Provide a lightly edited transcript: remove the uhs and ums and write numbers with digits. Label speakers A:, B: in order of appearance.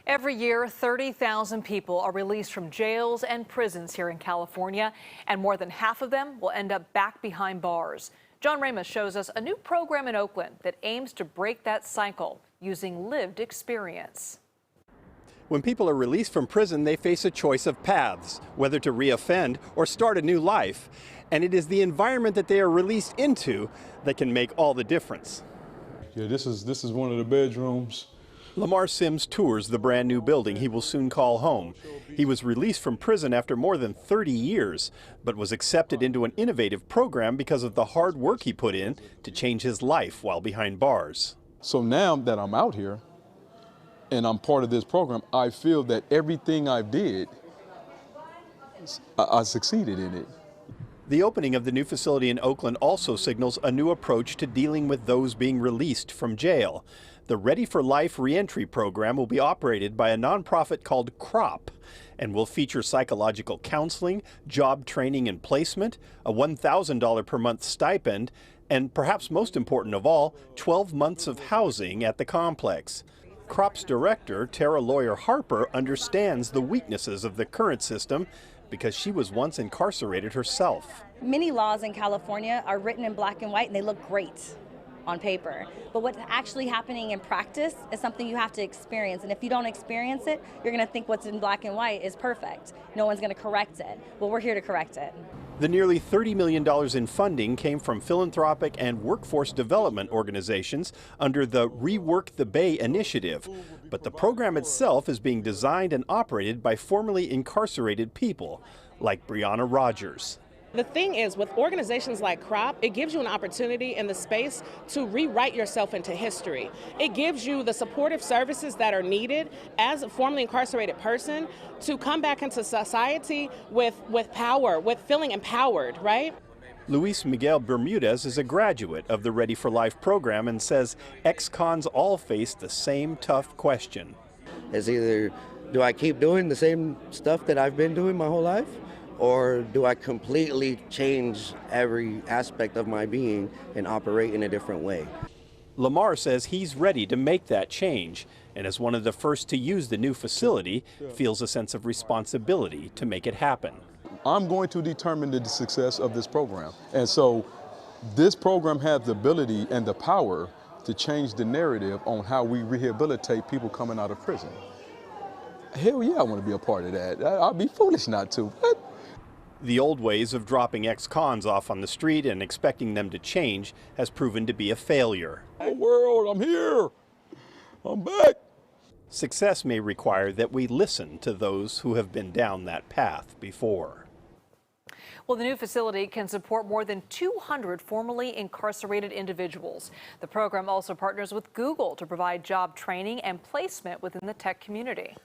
A: Every year, 30,000 people are released from jails and prisons here in California, and more than half of them will end up back behind bars. John Ramos shows us a new program in Oakland that aims to break that cycle using lived experience.
B: When people are released from prison, they face a choice of paths, whether to reoffend or start a new life. And it is the environment that they are released into that can make all the difference.
C: Yeah, this is one of the bedrooms.
B: Lamar Sims tours the brand new building he will soon call home. He was released from prison after more than 30 years, but was accepted into an innovative program because of the hard work he put in to change his life while behind bars.
C: So now that I'm out here and I'm part of this program, I feel that everything I did, I succeeded in it.
B: The opening of the new facility in Oakland also signals a new approach to dealing with those being released from jail. The Ready for Life reentry program will be operated by a nonprofit called CROP and will feature psychological counseling, job training and placement, a $1,000 per month stipend, and perhaps most important of all, 12 months of housing at the complex. CROP's director, Tara Lawyer Harper, understands the weaknesses of the current system because she was once incarcerated herself.
D: Many laws in California are written in black and white and they look great on paper. But what's actually happening in practice is something you have to experience. And if you don't experience it, you're going to think what's in black and white is perfect. No one's going to correct it. Well, we're here to correct it.
B: The nearly $30 million in funding came from philanthropic and workforce development organizations under the Rework the Bay initiative. But the program itself is being designed and operated by formerly incarcerated people, like Brianna Rogers.
E: The thing is, with organizations like CROP, it gives you an opportunity and the space to rewrite yourself into history. It gives you the supportive services that are needed as a formerly incarcerated person to come back into society with power, with feeling empowered, right?
B: Luis Miguel Bermudez is a graduate of the Ready for Life program and says ex-cons all face the same tough question.
F: It's either, do I keep doing the same stuff that I've been doing my whole life? Or do I completely change every aspect of my being and operate in a different way?
B: Lamar says he's ready to make that change, and as one of the first to use the new facility, feels a sense of responsibility to make it happen.
C: I'm going to determine the success of this program. And so this program has the ability and the power to change the narrative on how we rehabilitate people coming out of prison. Hell yeah, I want to be a part of that. I'd be foolish not to. What?
B: The old ways of dropping ex-cons off on the street and expecting them to change has proven to be a failure.
C: Oh, world, I'm here. I'm back.
B: Success may require that we listen to those who have been down that path before.
A: Well, the new facility can support more than 200 formerly incarcerated individuals. The program also partners with Google to provide job training and placement within the tech community.